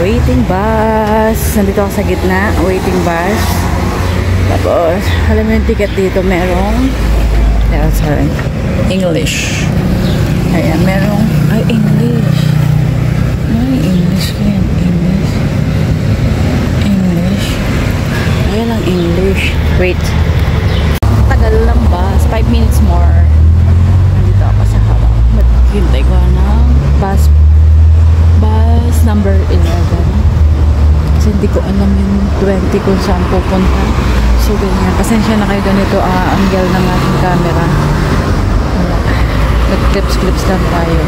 waiting bus. Nandito ako sa gitna, waiting bus. Tapos, alam mo yung ticket dito, merong English. Ayan, merong, ay, English. Ay, English ko yan. English. Ayan ang English. Wait. Tagal lang bus. 5 minutes more. Nandito ako sa harap. Maghintay ko ng bus number 11. Kasi hindi ko alam yung 20 kung saan pupunta. So, ganyan. Pasensya na kayo ganito. Angle ng ating camera. Wala. Nag-clips lang tayo.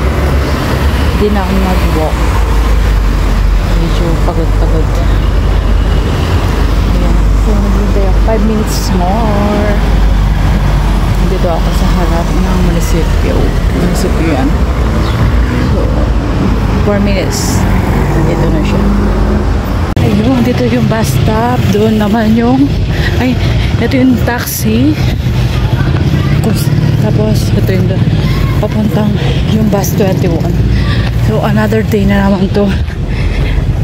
Hindi na ako mag-walk. Medyo pagod. Ayan. So, naghintay ako. 5 minutes more. Nandito ako sa harap ng munisipyo. Munisipyo yan. So, 4 minutes. Nandito na siya. Ayun, dito yung bus stop. Doon naman yung ito yung taxi. Tapos, ito yung papuntang yung bus 21. So, another day na naman to.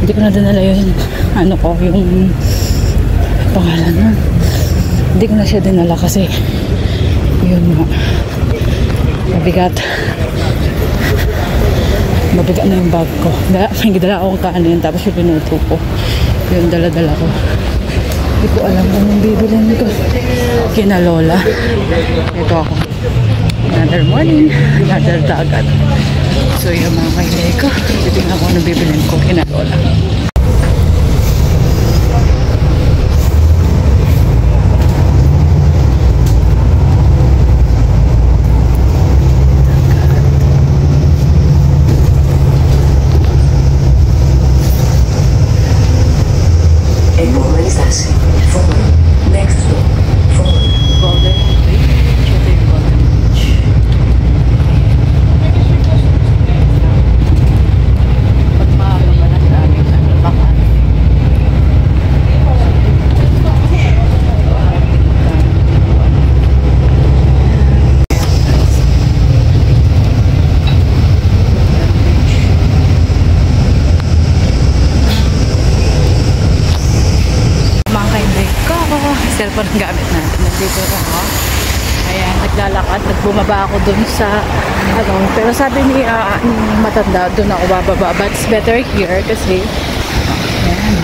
Hindi ko na dinala yung yung pangalan nun. Hindi ko na siya dinala kasi yun nga. Mabigat na yung bag ko. May gidala akong kanin tapos yung pinuto ko. Yung dala-dala ko. Hindi ko alam kung yung bibilin ko. Kina Lola. Ito ako. Another morning. Another dagat. So yung mga kailay ko. Titingnan ko anong bibilin ko. Kina Lola. Cellphone ang gamit natin. Nandito ako. Ayan, naglalakad. Nagbumaba ako dun sa pero sabi ni matanda, dun ako bababa. But it's better here kasi ayan,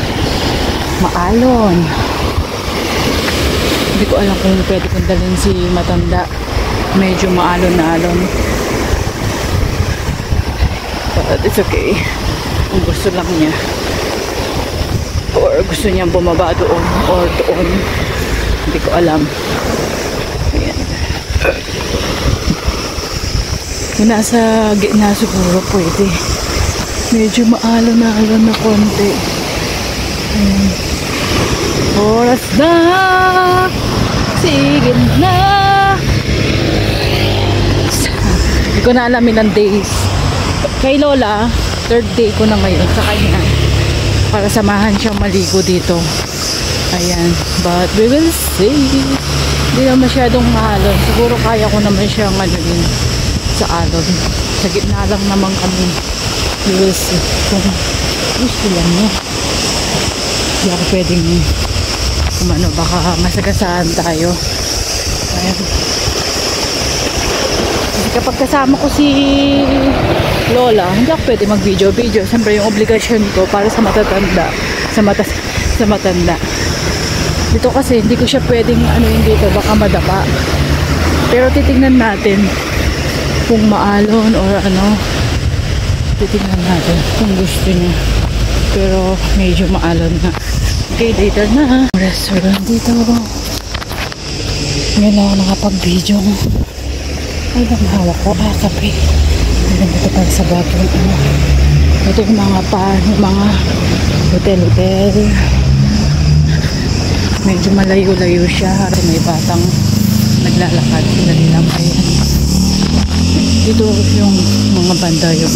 maalon. Hindi ko alam kung pwede kong dalhin si matanda. Medyo maalon na alon. But it's okay. Kung gusto lang niya. Or gusto niyang bumaba doon or doon. Hindi ko alam. Ayan. Kung nasa gitna siguro pwede. Medyo maalon na konti. Ayan. Oras na! Sige na! Hindi ko na alam ilang days. Kay Lola, 3rd day ko na ngayon sa kanya. Para samahan siyang maligo dito. Ayan. But we will see. Hindi na masyadong maalon. Siguro kaya ko naman siyang din sa alon. Sa gitna lang naman kami. We will see. Kung gusto lang niya. Hindi ako pwedeng baka masagasaan tayo. Ayan. Kasi kapag kasama ko si Lola, hindi ako pwede mag-video. Siyempre yung obligasyon ko para sa matatanda. Sa matanda. Dito kasi hindi ko siya pwedeng dito, baka madapa. Pero titingnan natin kung maalon or titingnan natin kung gusto niya. Pero medyo maalon na. Okay, later na. Restaurant dito. Ngayon ako nakapag-video. Ay, bang hawak ko? Kape. Ito para sa bagay. Ito yung mga hotel. Medyo malayo-layo siya. May batang naglalakad. Sila lang. Ayan. Dito yung mga banda, yung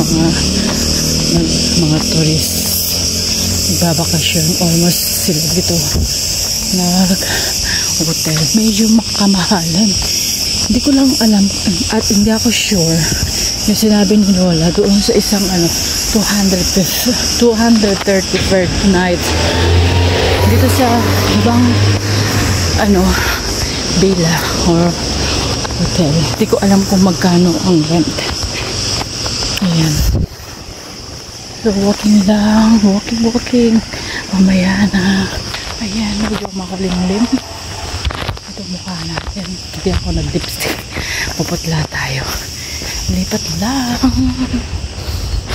mga tourist. Nagbabakasyon. Almost sila dito. Nag-hotel. Medyo makamahalan. Hindi ko lang alam at hindi ako sure yung sinabi ni Lola doon sa isang 230 per night dito sa ibang villa or hotel. Hindi ko alam kung magkano ang rent. Ayan. So walking lang, walking. Mamaya na. Ayan, medyo makulimlim. Ito mukha natin. Hindi ako nag-lipstick. Puputla tayo. Lipat lang.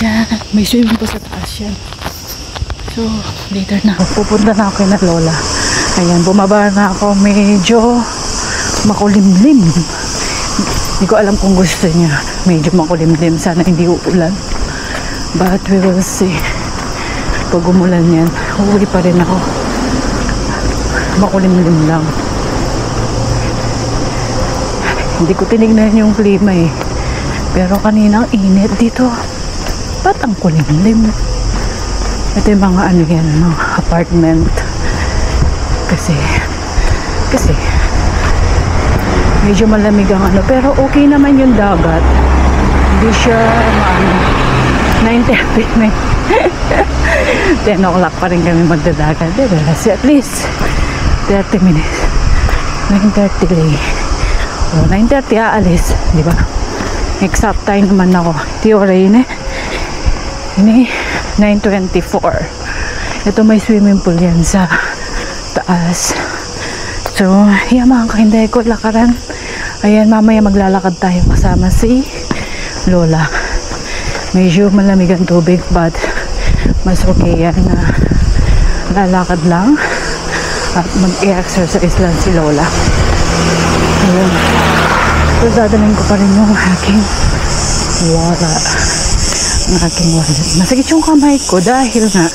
Yan. May swimming po sa taas yan. So, later na. Pupunta na ako kay na Lola. Ayan, bumaba na ako. Medyo makulimlim. Hindi ko alam kung gusto niya. Medyo makulimlim. Sana hindi uulan. But we will see. Pag umulan yan, uuwi pa rin ako. Makulimlim lang. Hindi ko tinignan yung klima eh. Pero kanina ang init dito. Ba't ang kulimlim? Ito yung mga apartment. Kasi medyo malamig ang pero okay naman yung dagat. Hindi siya 9:30 10 o'clock pa rin kami magdadagat. Kasi at least 30 minutes. 9:30 lay. 9:30 aalis, di ba? Exact time naman ako. Theory ini 9:24. Ito may swimming pool yan sa taas. So, yan mga kahinday ko, lakaran. Ayan, mamaya maglalakad tayo kasama si Lola. Medyo malamig ang tubig, but mas okay yan na lalakad lang at mag-exercise lang si Lola. Ayan. So, dadalhin ko pa rin yung aking wallet. Ang aking wallet. Masakit yung kamay ko dahil nga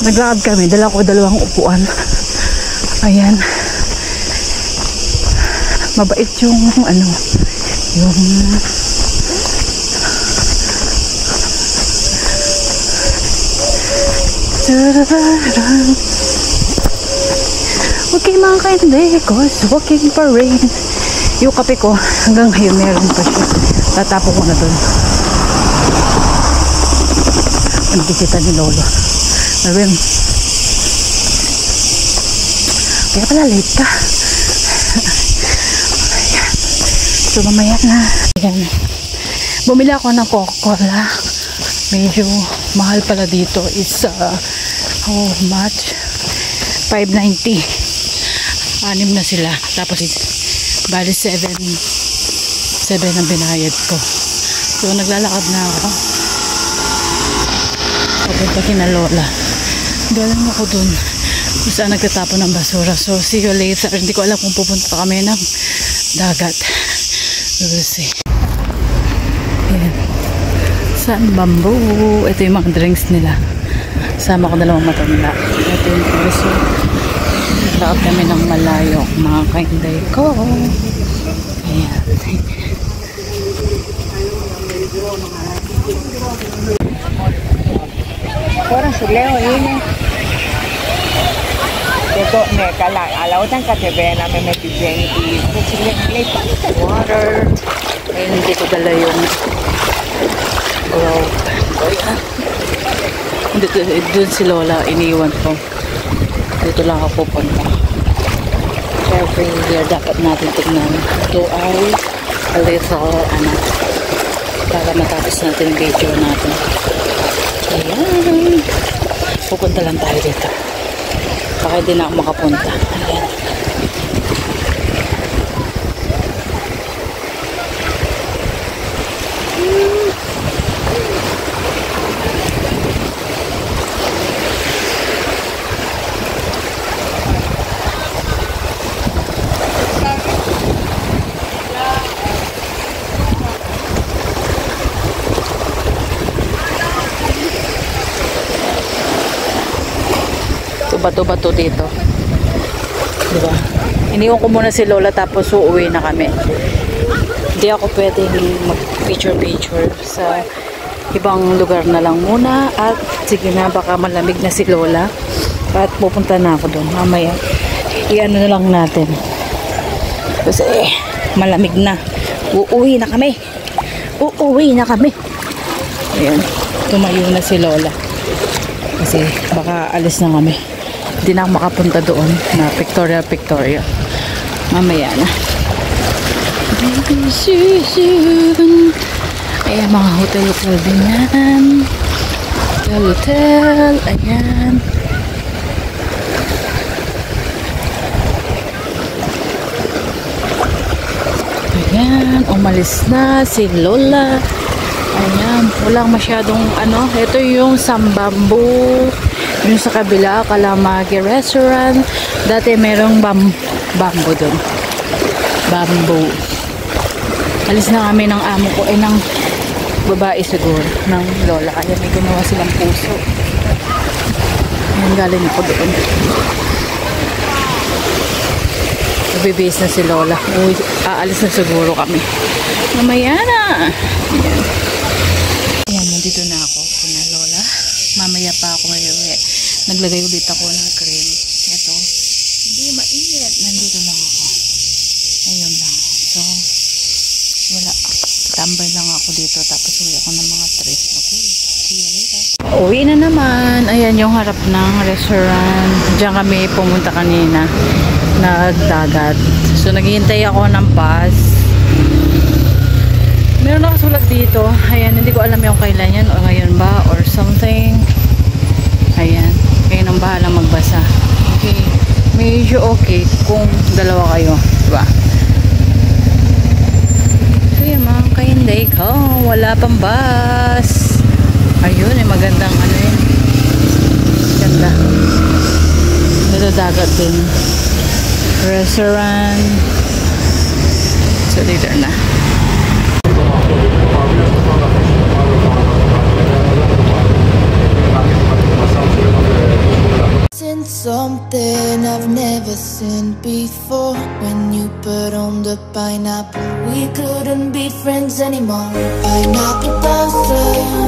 naglakad kami. Dala ko 2 upuan. Ayan. Mabait yung yung okay mga kainday ko, walking pa rain. Yung kape ko hanggang ngayon meron pa siya. Tatapon ko na dun. Ang bisita ni Lolo. Marvin, kaya pala late ka. So mamaya na. Ayan. Bumili ako ng Coca-Cola. Medyo mahal pala dito. It's how much? 5.90. 6 na sila. Tapos bali 7 ang binayad ko. So naglalakad na ako. Papunta kina Lola. Galing ako dun kung saan nagtatapon ng basura. So see you later. Hindi ko alam kung pupunta kami ng dagat. We will see. Ayan. San Bamboo. Ito yung mga drinks nila. Sama ko 2 matanda. Ito yung preso. Lakad kami ng malayo. Mga kainday ko. Ayan. Orang suleo ini. Ito me kala alaw tan katebe na me metijeng di silip Water. Ayun, hindi ko dala yung glove. Doon si Lola, iniwan ko. Dito lang ako pupunta. Every year dapat natin tignan. Ito ay a little para matapos natin video natin. Ayan. Pupunta lang tayo dito. Baka hindi na ako makapunta. Ayan. Bato-bato dito. Diba? Iniwan ko muna si Lola tapos uuwi na kami. Hindi ako pwedeng mag-picture sa ibang lugar na lang muna at sige na, baka malamig na si Lola at pupunta na ako doon. Mamaya, i-ano na lang natin. Kasi malamig na. Uuwi na kami. uuwi na kami. Ayan, tumayo na si Lola. Kasi baka alis na kami. Hindi na ako makapunta doon na Victoria. Mamaya na. Ayan, mga hotel din yan. Hotel. Ayan. Ayan, umalis na si Lola. Ayan, walang masyadong ano. Ito yung Sambambu. Yung sa kabila, Kalamagi Restaurant. Dati merong bamboo dun. Bamboo. Alis na kami ng amo ko. Ng babae siguro. Ng Lola. Kaya may gumawa silang puso. Ayan, galing ako doon. Bibis na si Lola. Uy, aalis na siguro kami. Mamaya na. Ayan. Ayan, nandito na ako. Kina Lola. Mamaya pa ako ngayon. Naglagay ulit ako ng cream. Ito. Hindi mainit. Nandito lang ako. Ayun lang. So, wala. Tambay lang ako dito. Tapos uwi ako ng mga 3. Okay. See you later. Uwi na naman. Ayan yung harap ng restaurant. Diyan kami pumunta kanina. Nagdagat. So, naghihintay ako ng bus. Meron nakasulat dito. Ayan, hindi ko alam yung kailan yan o ngayon ba or something. Ayan. Kayo nang bahala magbasa. Okay. Medyo okay kung dalawa kayo. Diba? So, yun mga kainday ko. Wala pang bus. Ayun, magandang ano yun. Ganda. Dito dagat din. Restaurant. So, later na. Seen something I've never seen before. When you put on the pineapple, we couldn't be friends anymore. Pineapple blossom.